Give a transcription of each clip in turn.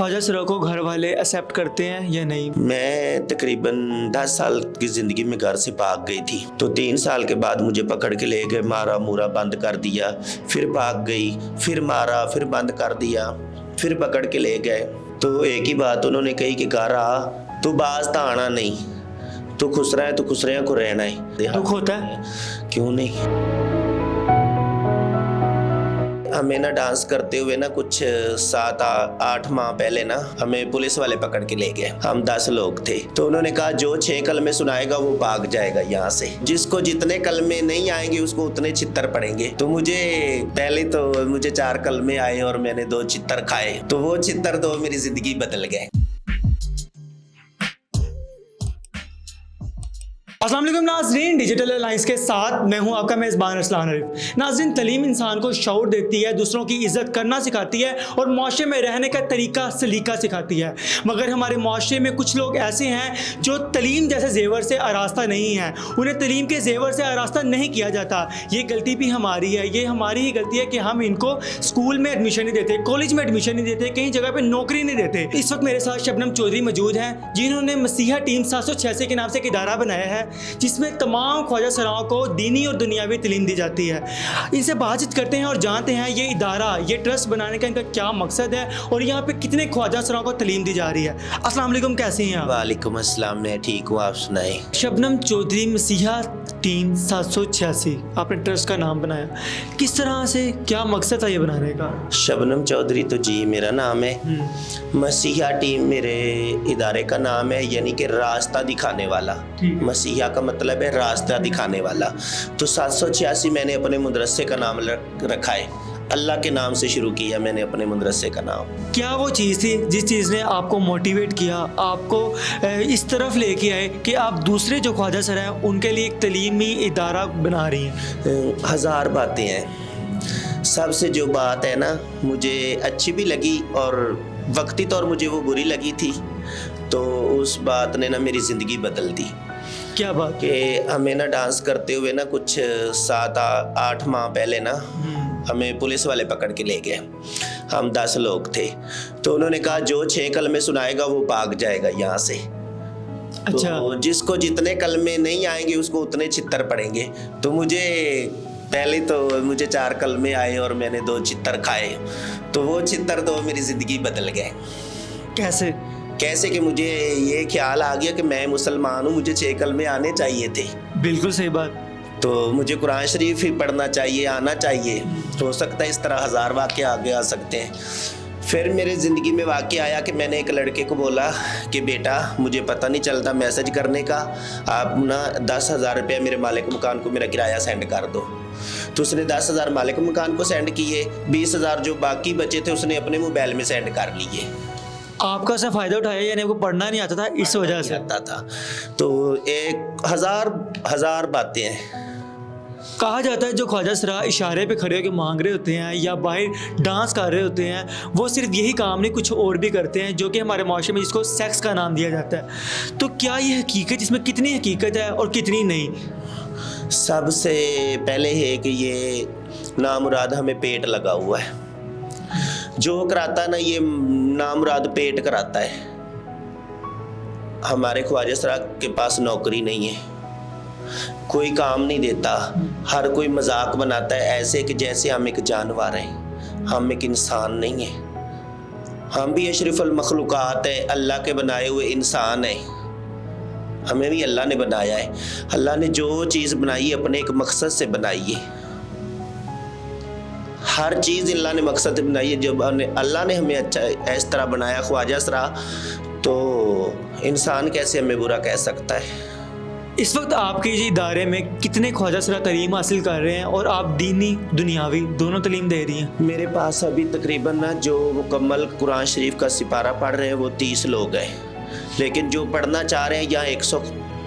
ख्वाजा सरा को घर वाले एक्सेप्ट करते हैं या नहीं? मैं तकरीबन 10 साल की ज़िंदगी में घर से भाग गई थी, तो 3 साल के बाद मुझे पकड़ के ले गए, मारा मूरा बंद कर दिया, फिर भाग गई, फिर मारा, फिर बंद कर दिया, फिर पकड़ के ले गए। तो एक ही बात उन्होंने कही कि घर आ, तू बाज तो आना नहीं, तू खुश रहा है, तू खुश रहे को रहना है। दुख होता है? क्यों नहीं। हमें ना डांस करते हुए ना कुछ 7-8 माह पहले ना हमें पुलिस वाले पकड़ के ले गए। हम 10 लोग थे, तो उन्होंने कहा जो 6 कलमे सुनाएगा वो भाग जाएगा यहाँ से, जिसको जितने कलमे नहीं आएंगे उसको उतने चित्तर पड़ेंगे। तो मुझे 4 कलमे आए और मैंने 2 चित्तर खाए, तो वो चित्तर 2 मेरी जिंदगी बदल गए। अस्सलाम वालेकुम नाज़रीन, डिजिटल अलायंस के साथ मैं हूं आपका मेज़बान अरसलान आरिफ। नाज़रीन, तलीम इंसान को शऊर देती है, दूसरों की इज़्ज़त करना सिखाती है और माशरे में रहने का तरीका सलीका सिखाती है। मगर हमारे माशरे में कुछ लोग ऐसे हैं जो तलीम जैसे जेवर से आरास्ता नहीं हैं, उन्हें तलीम के जेवर से आरास्ता नहीं किया जाता। ये गलती भी हमारी है, ये हमारी ही गलती है कि हम इनको स्कूल में एडमिशन नहीं देते, कॉलेज में एडमिशन नहीं देते, कहीं जगह पर नौकरी नहीं देते। इस वक्त मेरे साथ शबनम चौधरी मौजूद हैं, जिन्होंने मसीहा टीम 786 के नाम से एक इदारा बनाया है जिसमें तमाम ख्वाजा सराओं को दीनी और दुनियावी तालीम दी जाती है। इनसे बातचीत करते हैं और जानते हैं ये इदारा, ये ट्रस्ट बनाने का इनका क्या मकसद है और यहाँ पे कितने ख्वाजा सराओं को तालीम दी जा रही है। अस्सलाम वालेकुम, कैसे हैं आप? वालेकुम अस्सलाम, मैं ठीक हूँ, आप सुनाएं। शबनम चौधरी मसीहा टीम 786 आपने ट्रस्ट का नाम बनाया, किस तरह से, क्या मकसद था ये बनाने का? शबनम चौधरी तो जी मेरा नाम है, मसीहा टीम मेरे इदारे का नाम है, यानी कि रास्ता दिखाने वाला। मसीहा का मतलब है रास्ता दिखाने वाला। तो 786 मैंने अपने मदरसे का नाम रखा है, अल्लाह के नाम से शुरू किया मैंने अपने मदरसे का नाम। क्या वो चीज़ थी जिस चीज़ ने आपको मोटिवेट किया, आपको इस तरफ लेके आए कि आप दूसरे जो ख्वाजा सर हैं उनके लिए एक तलीमी इदारा बना रही हैं? 1000 बातें हैं। सबसे जो बात है ना मुझे अच्छी भी लगी और वक्ती तौर मुझे वो बुरी लगी थी, तो उस बात ने ना मेरी ज़िंदगी बदल दी। क्या बात? कि हमें ना डांस करते हुए ना कुछ 7-8 माह पहले ना हमें पुलिस वाले पकड़ के ले गए। हम 10 लोग थे, तो उन्होंने कहा जो 6 कलमे सुनाएगा वो भाग जाएगा यहाँ से। अच्छा। तो जिसको जितने कलमे नहीं आएंगे उसको उतने चित्तर पड़ेंगे। तो मुझे 4 कलमे आए और मैंने 2 चित्तर खाए, तो वो चित्तर 2 मेरी ज़िंदगी बदल गए। कैसे कि मुझे ये ख्याल आ गया कि मैं मुसलमान हूँ, मुझे 6 कलमे आने चाहिए थे। बिल्कुल सही बात। तो मुझे कुरान शरीफ ही पढ़ना चाहिए, आना चाहिए। हो सकता है इस तरह 1000 वाक़े आगे आ सकते हैं। फिर मेरे ज़िंदगी में वाक़े आया कि मैंने एक लड़के को बोला कि बेटा मुझे पता नहीं चलता मैसेज करने का, आप ना 10,000 रुपये मेरे मालिक मकान को मेरा किराया सेंड कर दो। तो उसने 10,000 मालिक मकान को सेंड किए, 20,000 जो बाकी बचे थे उसने अपने मोबाइल में सेंड कर लिए। आपका उसने फ़ायदा उठाया, यानी आपको पढ़ना नहीं आता था, इस वजह से आता था। तो एक हजार बातें हैं। कहा जाता है जो ख्वाजा सरा इशारे पे खड़े होकर मांग रहे होते हैं या बाहर डांस कर रहे होते हैं, वो सिर्फ यही काम नहीं कुछ और भी करते हैं, जो कि हमारे माशरे में जिसको सेक्स का नाम दिया जाता है। तो क्या ये हकीकत, इसमें कितनी हकीकत है और कितनी नहीं? सबसे पहले है कि ये नामुराद हमें पेट लगा हुआ है, जो कराता ना ये नामुराद पेट कराता है। हमारे ख्वाजा सरा के पास नौकरी नहीं है, कोई काम नहीं देता, हर कोई मजाक बनाता है ऐसे कि जैसे हम एक जानवर हैं, हम एक इंसान नहीं है। हम भी अशरफुल मखलूक़ात है, अल्लाह के बनाए हुए इंसान हैं, हमें भी अल्लाह ने बनाया है। अल्लाह ने जो चीज़ बनाई है अपने एक मकसद से बनाई है। हर चीज़ अल्लाह ने मकसद से बनाई है। जब अल्लाह ने हमें अच्छा इस तरह बनाया ख्वाजा सरा, तो इंसान कैसे हमें बुरा कह सकता है? इस वक्त आपके इदारे में कितने ख्वाजा सरा तालीम हासिल कर रहे हैं और आप दीनी दुनियावी दोनों तालीम दे रही हैं? मेरे पास अभी तकरीबन ना जो मुकम्मल कुरान शरीफ का सिपारा पढ़ रहे हैं वो 30 लोग हैं, लेकिन जो पढ़ना चाह रहे हैं यहाँ 100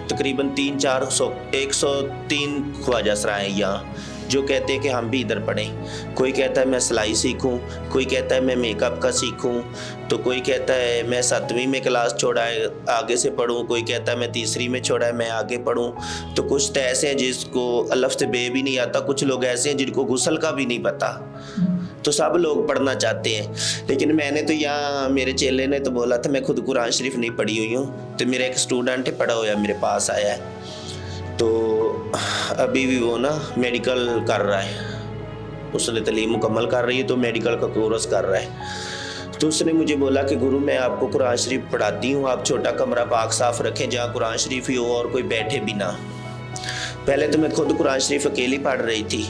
तकरीबन 103 ख्वाजा सरा हैं यहाँ, जो कहते हैं कि हम भी इधर पढ़ें। कोई कहता है मैं सिलाई सीखूं, कोई कहता है मैं मेकअप का सीखूं, तो कोई कहता है मैं 7वीं में क्लास छोड़ा है आगे से पढ़ूं, कोई कहता है मैं 3री में छोड़ा है मैं आगे पढ़ूं। तो कुछ तो ऐसे हैं जिसको अलफ से बे भी नहीं आता, कुछ लोग ऐसे हैं जिनको गुस्ल का भी नहीं पता। तो सब लोग पढ़ना चाहते हैं, लेकिन मैंने तो यहाँ मेरे चेले ने तो बोला था, मैं खुद कुरान शरीफ नहीं पढ़ी हुई हूँ, तो मेरा एक स्टूडेंट है पढ़ा हुआ मेरे पास आया है, तो अभी भी वो ना मेडिकल कर रहा है, उसने तालीम मुकम्मल कर रही है, तो मेडिकल का कोर्स कर रहा है। तो उसने मुझे बोला कि गुरु मैं आपको कुरान शरीफ पढ़ाती हूँ, आप छोटा कमरा पाक साफ रखें जहाँ कुरान शरीफ ही हो और कोई बैठे भी ना। पहले तो मैं खुद कुरान शरीफ अकेली पढ़ रही थी,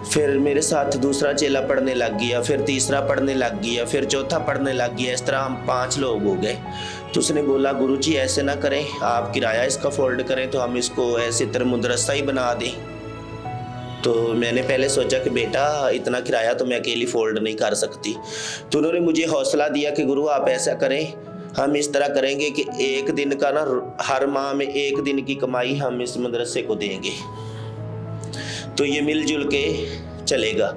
फिर मेरे साथ दूसरा चेला पढ़ने लग गया, फिर तीसरा पढ़ने लग गया, फिर चौथा पढ़ने लग गया, इस तरह हम 5 लोग हो गए। तो उसने बोला गुरुजी ऐसे ना करें, आप किराया इसका फोल्ड करें तो हम इसको ऐसे तरह मदरसा ही बना दें। तो मैंने पहले सोचा कि बेटा इतना किराया तो मैं अकेली फोल्ड नहीं कर सकती। तो उन्होंने मुझे हौसला दिया कि गुरु आप ऐसा करें, हम इस तरह करेंगे कि एक दिन का ना, हर माह में 1 दिन की कमाई हम इस मदरसे को देंगे, तो ये मिलजुल के चलेगा।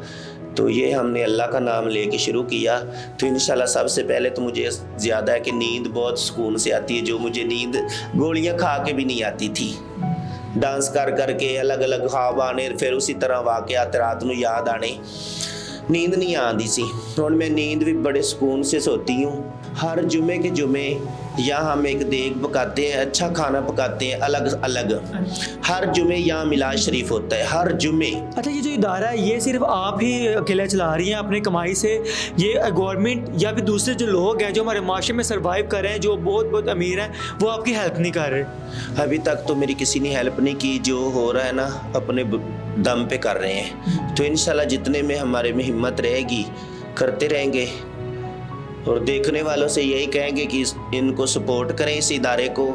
तो ये हमने अल्लाह का नाम लेके शुरू किया। तो इंशाल्लाह सबसे पहले तो मुझे ज़्यादा है कि नींद बहुत सुकून से आती है, जो मुझे नींद गोलियां खा के भी नहीं आती थी। डांस कर करके अलग अलग ख्वाब आने, फिर उसी तरह वाक़यात रात को याद आने, नींद नहीं आती सी। और मैं नींद भी बड़े सुकून से सोती हूँ। हर जुमे के जुमे यहाँ हम एक देग पकाते हैं, अच्छा खाना पकाते हैं अलग अलग। हर जुमे यहाँ मिलाद शरीफ होता है, हर जुमे। अच्छा, ये जो इदारा है ये सिर्फ आप ही अकेले चला रही हैं अपनी कमाई से, ये गवर्नमेंट या फिर दूसरे जो लोग हैं जो हमारे माशरे में सर्वाइव कर रहे हैं, जो बहुत बहुत अमीर हैं, वो आपकी हेल्प नहीं कर रहे? अभी तक तो मेरी किसी ने हेल्प नहीं की। जो हो रहा है ना अपने दम पे कर रहे हैं। तो इंशाल्लाह जितने में हमारे में हिम्मत रहेगी करते रहेंगे, और देखने वालों से यही कहेंगे कि इनको सपोर्ट करें, इस इदारे को।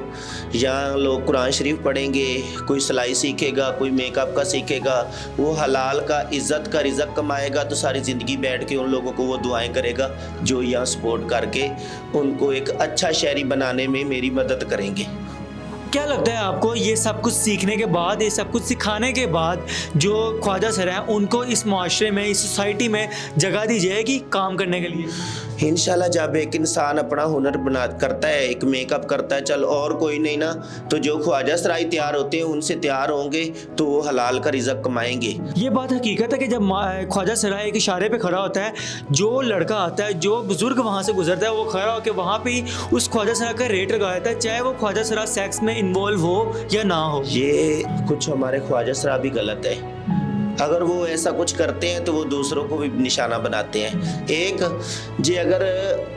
यहाँ लोग कुरान शरीफ पढ़ेंगे, कोई सिलाई सीखेगा, कोई मेकअप का सीखेगा, वो हलाल का इज़्ज़त का रिज़्क कमाएगा, तो सारी ज़िंदगी बैठ के उन लोगों को वो दुआएं करेगा जो यहाँ सपोर्ट करके उनको एक अच्छा शहरी बनाने में मेरी मदद करेंगे। क्या लगता है आपको, ये सब कुछ सीखने के बाद, ये सब कुछ सिखाने के बाद जो ख्वाजा सर हैं उनको इस माशरे में, इस सोसाइटी में जगह दी जाएगी काम करने के लिए? इंशाल्लाह जब एक इंसान अपना हुनर बना करता है, एक मेकअप करता है, चल और कोई नहीं ना, तो जो ख्वाजा सराय तैयार होते हैं उनसे तैयार होंगे तो वो हलाल का रिज़्क कमाएंगे। ये बात हकीकत है कि जब ख्वाजा सराय एक इशारे पे खड़ा होता है, जो लड़का आता है, जो बुजुर्ग वहाँ से गुजरता है, वो खड़ा होकर वहाँ पे ही उस ख्वाजा सराय का रेट लगा देता है, चाहे वो ख्वाजा सराय सेक्स में इन्वॉल्व हो या ना हो। ये कुछ हमारे ख्वाजा सराय भी गलत है। अगर वो ऐसा कुछ करते हैं तो वो दूसरों को भी निशाना बनाते हैं। एक जी अगर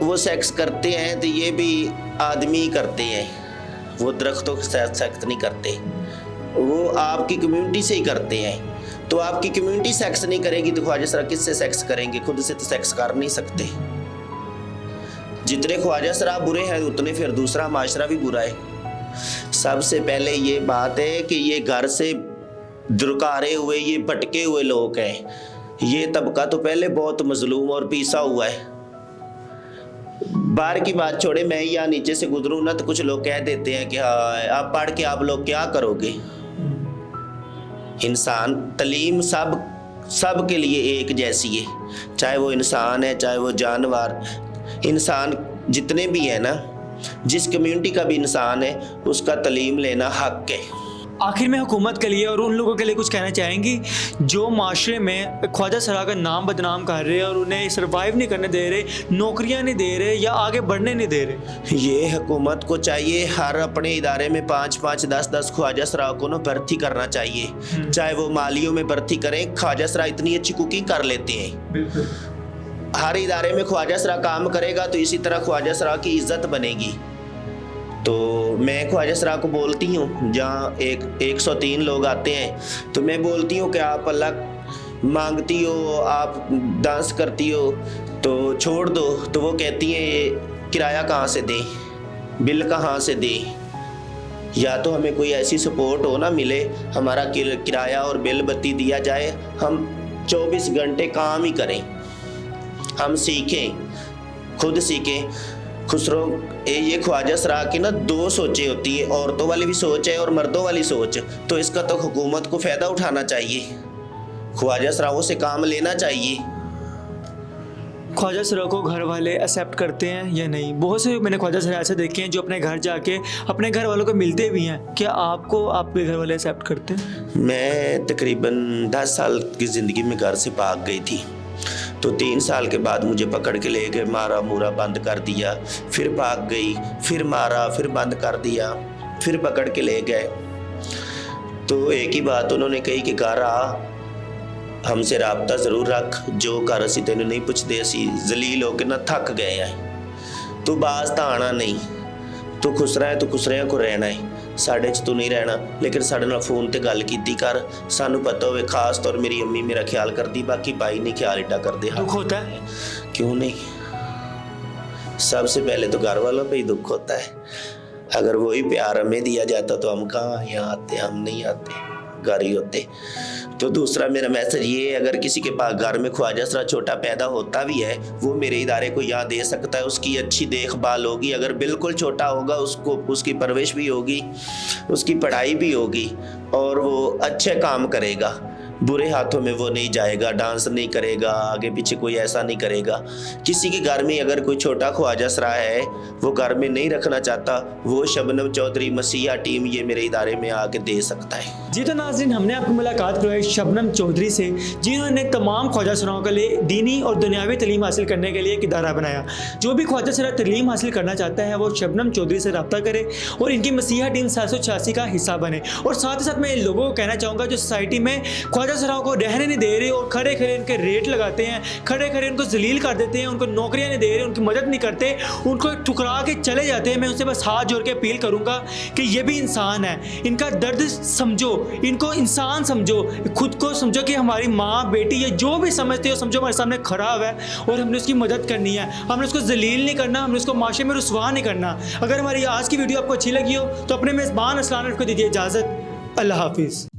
वो सेक्स करते हैं तो ये भी आदमी करते हैं, वो दरख्तों के साथ सेक्स नहीं करते, वो आपकी कम्युनिटी से ही करते हैं। तो आपकी कम्युनिटी सेक्स नहीं करेगी तो ख्वाजा सराय किससे सेक्स करेंगे? खुद से तो सेक्स कर नहीं सकते। जितने ख्वाजा सराय बुरे हैं उतने फिर दूसरा माशरा भी बुरा है। सबसे पहले ये बात है कि ये घर से दुरकारे हुए, ये भटके हुए लोग हैं। ये तबका तो पहले बहुत मजलूम और पीसा हुआ है। बाहर की बात छोड़े, मैं यहाँ नीचे से गुजरूँ ना तो कुछ लोग कह देते हैं कि हाँ आप पढ़ के आप लोग क्या करोगे। इंसान तलीम सब के लिए एक जैसी है, चाहे वो इंसान है चाहे वो जानवर। इंसान जितने भी है ना, जिस कम्युनिटी का भी इंसान है उसका तलीम लेना हक है। आखिर में हुकूमत के लिए और उन लोगों के लिए कुछ कहना चाहेंगी जो माशरे में ख्वाजा सराय का नाम बदनाम कर रहे हैं और उन्हें सर्वाइव नहीं करने दे रहे, नौकरियां नहीं दे रहे या आगे बढ़ने नहीं दे रहे? ये हुकूमत को चाहिए हर अपने इदारे में 5-5, 10-10 ख्वाजा सराय को ना भर्ती करना चाहिए। चाहे वो मालियों में भर्ती करें, ख्वाजा सराय इतनी अच्छी कुकिंग कर लेते हैं। बिल्कुल। हर इदारे में ख्वाजा सराय काम करेगा तो इसी तरह ख्वाजा सराय की इज्जत बनेगी। तो मैं ख्वाजा सराय को बोलती हूँ, जहाँ 103 लोग आते हैं तो मैं बोलती हूँ कि आप अल्लाह मांगती हो, आप डांस करती हो तो छोड़ दो। तो वो कहती हैं ये किराया कहाँ से दें, बिल कहाँ से दें, या तो हमें कोई ऐसी सपोर्ट हो ना मिले, हमारा किराया और बिल बत्ती दिया जाए, हम 24 घंटे काम ही करें, हम सीखें, खुद सीखें। खुसरो ये ख्वाजा सराय की ना 2 सोचें होती है, औरतों वाली भी सोच है और मर्दों वाली सोच। तो इसका तो हुकूमत को फ़ायदा उठाना चाहिए, ख्वाजा सरायों से काम लेना चाहिए। ख्वाजा सराय को घर वाले एक्सेप्ट करते हैं या नहीं? बहुत से मैंने ख्वाजा सराय ऐसे देखे हैं जो अपने घर जाके अपने घर वालों को मिलते भी हैं। क्या आपको आपके घर वाले एक्सेप्ट करते हैं? मैं तकरीबन 10 साल की ज़िंदगी में घर से भाग गई थी। तो 3 साल के बाद मुझे पकड़ के ले गए, मारा मूरा बंद कर दिया, फिर भाग गई, फिर मारा, फिर बंद कर दिया, फिर पकड़ के ले गए। तो एक ही बात उन्होंने कही कि घर आ, हमसे राबता ज़रूर रख, जो कर असी तेन नहीं पुछते, असी जलील होकर ना थक गए हैं, तू बाज तो आना नहीं, तू खुसरा है, तू खुसरिया को रहना है, साढ़े च तू नहीं रहना, लेकिन साढ़े नाल फोन ते गल कीती कर, सानू पता होवे, खास तौर मेरी अम्मी मेरा ख्याल करती, बाकी भाई नहीं ख्याल एडा करते। दुख होता है? क्यों नहीं, सबसे पहले तो घर वालों पे ही दुख होता है। अगर वही प्यार हमें दिया जाता तो हम कहाँ यहाँ आते, हम नहीं आते, घर ही होते। तो दूसरा मेरा मैसेज ये है, अगर किसी के पास घर में ख्वाजा सरा छोटा पैदा होता भी है, वो मेरे इदारे को यहाँ दे सकता है, उसकी अच्छी देखभाल होगी। अगर बिल्कुल छोटा होगा, उसको उसकी परवरिश भी होगी, उसकी पढ़ाई भी होगी, और वो अच्छे काम करेगा, बुरे हाथों में वो नहीं जाएगा, डांस नहीं करेगा, आगे पीछे कोई ऐसा नहीं करेगा। किसी के घर में अगर कोई छोटा ख्वाजा सरा है, वो घर में नहीं रखना चाहता, वो शबनम चौधरी मसीहा टीम ये मेरे इदारे में आके दे सकता है। जी तो नाज़रीन, हमने आपको मुलाकात करवाई शबनम चौधरी से, जिन्होंने तमाम ख्वाजा सराओं के लिए दीनी और दुनियावी तलीम हासिल करने के लिए एक इदारा बनाया। जो भी ख्वाजा सरा तलीम हासिल करना चाहता है, वो शबनम चौधरी से रब्ता करे और इनकी मसीहा टीम 786 का हिस्सा बने। और साथ ही साथ मैं इन लोगों को कहना चाहूँगा जो सोसाइटी में ख्वाजा सराओं को रहने नहीं दे रहे और खड़े खड़े इनके रेट लगाते हैं, खड़े खड़े उनको जलील कर देते हैं, उनको नौकरियां नहीं दे रहे, उनकी मदद नहीं करते, उनको ठुकरा के चले जाते हैं, मैं उनसे बस हाथ जोड़ के अपील करूंगा कि ये भी इंसान है, इनका दर्द समझो, इनको इंसान समझो, खुद को समझो कि हमारी माँ बेटी ये जो भी समझते हो समझो हमारे सामने खड़ा हुआ है और हमने उसकी मदद करनी है। हमने उसको जलील नहीं करना, हमने उसको माशरे में रुसवा नहीं करना। अगर हमारी आज की वीडियो आपको अच्छी लगी हो तो अपने मेज़बान असलान को दीजिए इजाज़त। अल्लाह हाफिज़।